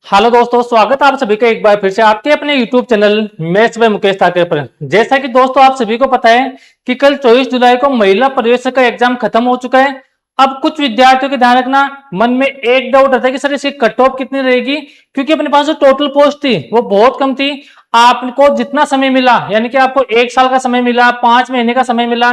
Hello दोस्तों, स्वागत है आप सभी का एक बार फिर से आपके अपने YouTube channel maths by Mukesh Thakur पर। जैसा कि दोस्तों आप सभी को पता है कि कल 24 जुलाई को महिला प्रवेश का एग्जाम खत्म हो चुका है। अब कुछ विद्यार्थियों के ध्यान रखना, मन में एक डाउट आता है कि सर इसकी कट ऑफ कितनी रहेगी, क्योंकि अपने पास जो टोटल पोस्ट थी वो बहुत कम थी। आपको जितना समय मिला, यानी कि आपको 1 साल का समय मिला, 5 महीने का समय मिला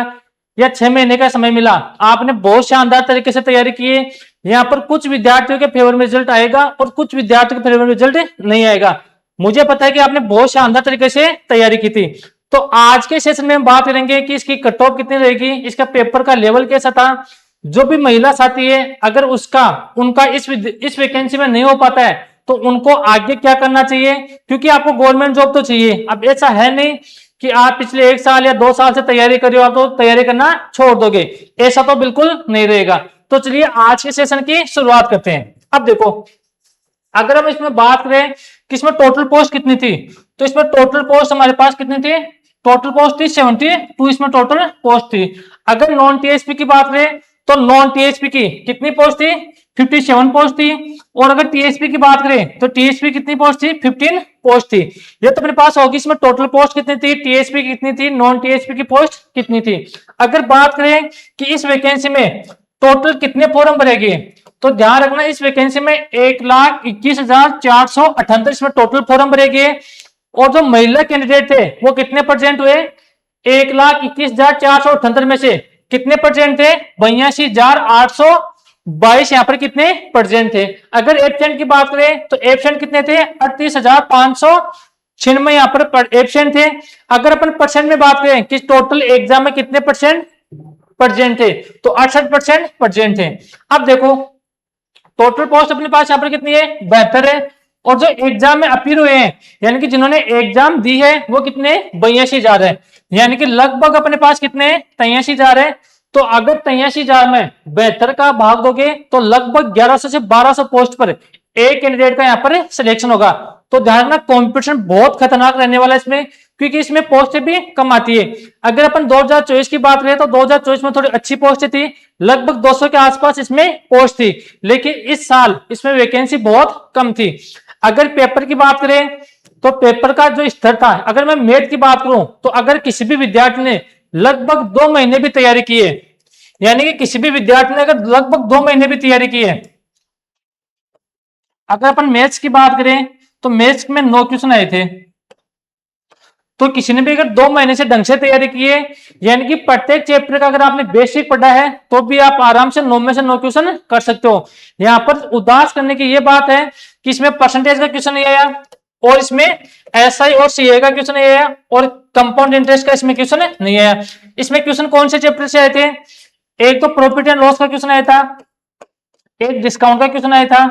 या 6 महीने का समय मिला, आपने बहुत शानदार तरीके से तैयारी की है। यहाँ पर कुछ विद्यार्थियों के फेवर में रिजल्ट आएगा और कुछ विद्यार्थियों के फेवर में रिजल्ट नहीं आएगा। मुझे पता है कि आपने बहुत शानदार तरीके से तैयारी की थी। तो आज के सेशन में हम बात करेंगे कि इसकी कट ऑफ कितनी रहेगी, इसका पेपर का लेवल कैसा था। जो भी महिला साथी है, अगर उनका इस वैकेंसी में नहीं हो पाता है तो उनको आगे क्या करना चाहिए, क्योंकि आपको गवर्नमेंट जॉब तो चाहिए। अब ऐसा है नहीं कि आप पिछले 1 साल या 2 साल से तैयारी कर रहे हो, आप तो तैयारी करना छोड़ दोगे, ऐसा तो बिल्कुल नहीं रहेगा। तो चलिए आज के सेशन की शुरुआत करते हैं। अब देखो, अगर हम इसमें बात करें कि इसमें टोटल पोस्ट कितनी थी, तो इसमें टोटल पोस्ट हमारे पास कितनी थी, टोटल पोस्ट थी 72 इसमें टोटल पोस्ट थी। अगर नॉन टीएसपी की बात करें तो नॉन टीएसपी की कितनी पोस्ट थी, 57 पोस्ट थी। और अगर टीएसपी की बात करें तो टीएसपी कितनी पोस्ट थी, 15 पोस्ट थी। ये तो अपने पास होगी इसमें टोटल पोस्ट कितनी थी, टीएसपी कितनी थी, नॉन टीएसपी की पोस्ट कितनी थी। अगर बात करें कि इस वैकेंसी में टोटल कितने फॉर्म भरेंगे, तो ध्यान रखना इस वैकेंसी में 1,21,478 इसमें टोटल फॉर्म भरेंगे। और जो महिला कैंडिडेट थे वो कितने परसेंट हुए, 1,21,478 में से कितने परसेंट थे, 82,822 यहाँ पर कितने परसेंट थे। अगर एब्सेंट की बात करें तो एब्सेंट कितने थे, 38,596 यहाँ पर एब्सेंट थे। अगर अपन परसेंट में बात करें कि टोटल एग्जाम में कितने परसेंट थे, तो 68% थे। अब देखो टोटल पोस्ट अपने पास यहाँ पर कितनी है, 72 है। और जो एग्जाम में अपीयर हुए हैं, यानी कि जिन्होंने एग्जाम दी है, वो कितने, 82,000 है। यानी कि लगभग अपने पास कितने, 83,000 है। तो अगर 83,000 में 72 का भाग दोगे तो लगभग 1100 से 1200 पोस्ट पर एक कैंडिडेट का यहाँ पर सिलेक्शन होगा। तो ध्यान रखना कॉम्पिटिशन बहुत खतरनाक रहने वाला है इसमें, क्योंकि इसमें पोस्ट भी कम आती है। अगर अपन 2024 की बात करें तो 2024 में थोड़ी अच्छी पोस्ट थी, लगभग 200 के आसपास इसमें पोस्ट थी। लेकिन इस साल इसमें वैकेंसी बहुत कम थी। अगर पेपर की बात करें तो पेपर का जो स्तर था, अगर मैं मैथ की बात करूं तो अगर किसी भी विद्यार्थी ने लगभग 2 महीने भी तैयारी की है, यानी कि किसी भी विद्यार्थी ने अगर लगभग 2 महीने भी तैयारी की है, अगर अपन मैथ्स की बात करें तो मैथ्स में 9 क्वेश्चन आए थे, तो किसी ने भी अगर 2 महीने से ढंग से तैयारी की है, यानी कि प्रत्येक चैप्टर का अगर आपने बेसिक पढ़ा है, तो भी आप आराम से 9 में से 9 क्वेश्चन कर सकते हो। यहाँ पर उदास करने की ये बात है कि इसमें परसेंटेज का क्वेश्चन नहीं आया, और इसमें एसआई और सीए का क्वेश्चन नहीं आया, और कंपाउंड इंटरेस्ट का इसमें क्वेश्चन नहीं आया। इसमें क्वेश्चन कौन से चैप्टर से आए थे, एक तो प्रॉफिट एंड लॉस का क्वेश्चन आया था, एक डिस्काउंट का क्वेश्चन आया था,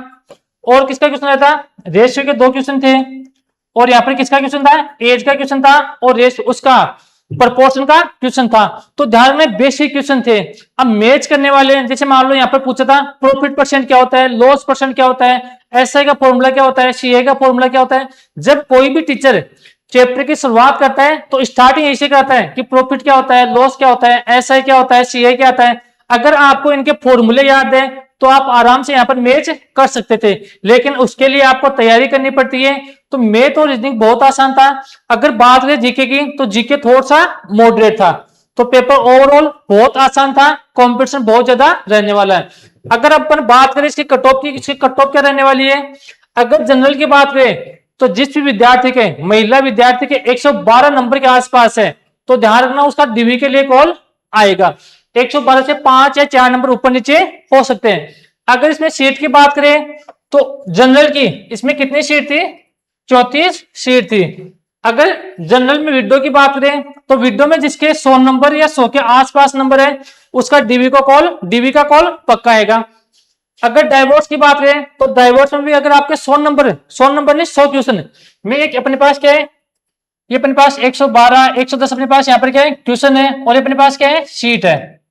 और किसका क्वेश्चन आया था, रेशियो के 2 क्वेश्चन थे, और यहाँ पर किसका क्वेश्चन था, एज का क्वेश्चन था, और रेस उसका प्रपोर्शन का क्वेश्चन था। तो ध्यान में बेसिक क्वेश्चन थे। अब मैच करने वाले जैसे मान लो यहाँ पर पूछा था प्रॉफिट परसेंट क्या होता है, लॉस परसेंट क्या होता है, एसआई का फॉर्मूला क्या होता है, सीए का फॉर्मूला क्या होता है। जब कोई भी टीचर चैप्टर की शुरुआत करता है तो स्टार्टिंग ऐसे करता है कि प्रॉफिट क्या होता है, लॉस क्या होता है, एसआई क्या होता है, सीए क्या होता है। अगर आपको इनके फॉर्मूले याद है तो आप आराम से यहाँ पर मैच कर सकते थे, लेकिन उसके लिए आपको तैयारी करनी पड़ती है। तो मैथ और रीजनिंग बहुत आसान था। अगर बात करें जीके की तो जीके थोड़ा सा मॉडरेट था। तो पेपर ओवरऑल बहुत आसान था, कंपटीशन बहुत ज्यादा रहने वाला है। अगर अपन बात करें इसकी कट ऑफ की, इसकी कट ऑफ क्या रहने वाली है, अगर जनरल की बात करें तो जिस भी विद्यार्थी के, महिला विद्यार्थी के 112 नंबर के आसपास है, तो ध्यान रखना उसका डीवी के लिए कॉल आएगा। 112 से 5 या 4 नंबर ऊपर नीचे हो सकते हैं। अगर इसमें सीट की बात करें तो जनरल की इसमें कितनी सीट थी, 34 सीट थी। अगर जनरल में विडो की बात करें तो विडो में जिसके 100 नंबर या 100 के आसपास नंबर है, उसका डीवी का कॉल पक्का आएगा। अगर डाइवोर्स की बात करें तो डाइवोर्स में भी अगर आपके 100 नंबर नहीं 100 क्वेश्चन में, एक अपने पास क्या है, ये अपने पास 112 110 अपने पास यहाँ पर क्या है, क्वेश्चन है, और अपने पास क्या है, सीट है।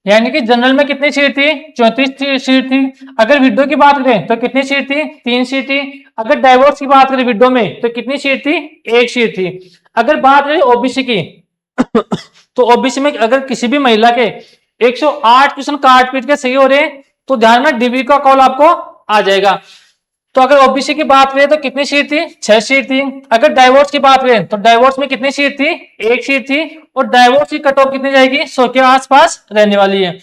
यानी कि जनरल में कितनी सीट थी, 34 सीट थी। अगर विडो की बात करें तो कितनी सीट थी, 3 सीट थी। अगर डाइवोर्स की बात करें विडो में तो कितनी सीट थी, 1 सीट थी। अगर बात करें ओबीसी की तो ओबीसी में अगर किसी भी महिला के 108 क्वेश्चन काट पीट के सही हो रहे तो ध्यान में डीबी का कॉल आपको आ जाएगा। तो अगर ओबीसी की बात करें तो कितनी सीट थी, 6 सीट थी। अगर डाइवोर्स की बात करें तो डाइवोर्स में कितनी सीट थी, 1 सीट थी। और डाइवोर्स की कट ऑफ कितनी जाएगी, 100 के आसपास रहने वाली है।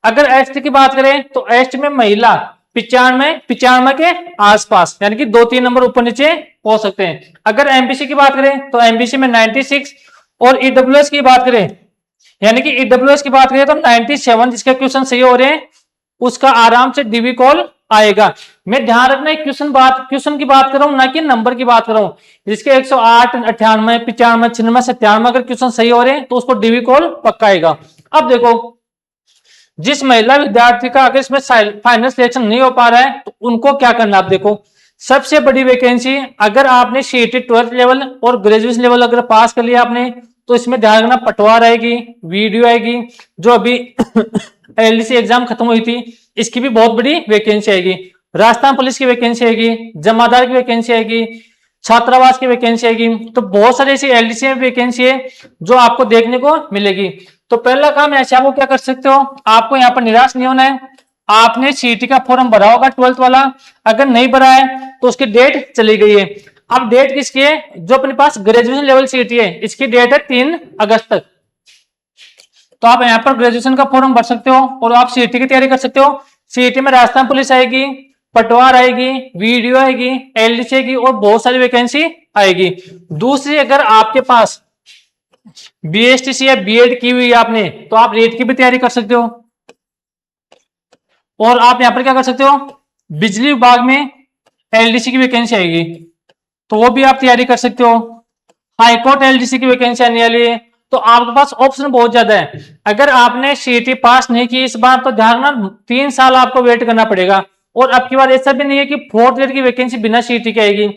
अगर एसटी की बात करें तो एसटी में महिला 95 के आसपास, यानी कि 2-3 नंबर ऊपर नीचे हो सकते हैं। अगर एमबीसी की बात करें तो एमबीसी में 96। और ईडब्ल्यूएस की बात करें, यानी कि ईडब्ल्यूएस की बात करें तो 97, जिसके क्वेश्चन सही हो रहे हैं उसका आराम से डीबी कॉल आएगा। मैं ध्यान रखना क्वेश्चन की बात कर रहा हूं, ना कि नंबर की बात कर रहा हूं। जिसके 108, 98, 95, 96, 97 अगर क्वेश्चन सही हो रहे हैं तो उसको डीबी कॉल पक्का आएगा। अब देखो, जिस महिला विद्यार्थी का अगर इसमें फाइनल सिलेक्शन नहीं हो पा रहा है तो उनको क्या करना। आप देखो, सबसे बड़ी वैकेंसी, अगर आपने सीईटी 12th लेवल और ग्रेजुएशन लेवल अगर पास कर लिया आपने, तो इसमें ध्यान रखना पटवार आएगी, वीडियो आएगी, जो अभी एलडीसी एग्जाम खत्म हुई थी इसकी भी बहुत बड़ी वैकेंसी आएगी। राजस्थान पुलिस की वैकेंसी आएगी, जमादार की वैकेंसी आएगी, छात्रावास की वैकेंसी आएगी। तो बहुत सारी ऐसी एलडीसी में वैकेंसी है जो आपको देखने को मिलेगी। तो पहला काम ऐसे आपको क्या कर सकते हो, आपको यहाँ पर निराश नहीं होना है। आपने सीईटी का फॉर्म भरा होगा 12th वाला, अगर नहीं भरा है तो उसकी डेट चली गई है। अब डेट किसकी है, जो अपने पास ग्रेजुएशन लेवल सीईटी है इसकी डेट है 3 अगस्त तक। तो आप यहाँ पर ग्रेजुएशन का फॉर्म भर सकते हो और आप सीईटी की तैयारी कर सकते हो। सीईटी में राजस्थान पुलिस आएगी, पटवार आएगी, वीडियो आएगी, एलडीसी आएगी और बहुत सारी वैकेंसी आएगी। दूसरी, अगर आपके पास बीएसटीसी या बीएड की हुई है आपने, तो आप रेट की भी तैयारी कर सकते हो। और आप यहां पर क्या कर सकते हो, बिजली विभाग में एलडीसी की वैकेंसी आएगी तो वो भी आप तैयारी कर सकते हो। हाईकोर्ट एलडीसी की वैकेंसी आने वाली है। तो आपके पास ऑप्शन बहुत ज्यादा है। अगर आपने सीईटी पास नहीं की इस बार तो ध्यान रखना 3 साल आपको वेट करना पड़ेगा। और अब की बार ऐसा भी नहीं है कि 4th ग्रेड की वैकेंसी बिना सीईटी की आएगी,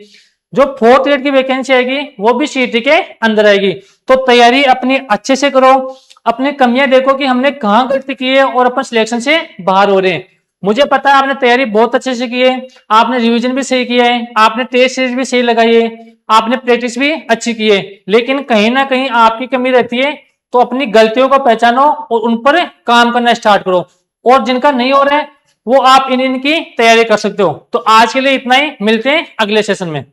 जो 4th ग्रेड की वैकेंसी आएगी वो भी सीईटी के अंदर आएगी। तो तैयारी अपनी अच्छे से करो, अपनी कमियां देखो कि हमने कहां गलती की है और अपन सिलेक्शन से बाहर हो रहे हैं। मुझे पता है आपने तैयारी बहुत अच्छे से की है, आपने रिवीजन भी सही किया है, आपने टेस्ट सीरीज भी सही लगाई है, आपने प्रैक्टिस भी अच्छी की है, लेकिन कहीं ना कहीं आपकी कमी रहती है। तो अपनी गलतियों को पहचानो और उन पर काम करना स्टार्ट करो। और जिनका नहीं हो रहा है वो आप इनकी तैयारी कर सकते हो। तो आज के लिए इतना ही, मिलते हैं अगले सेशन में।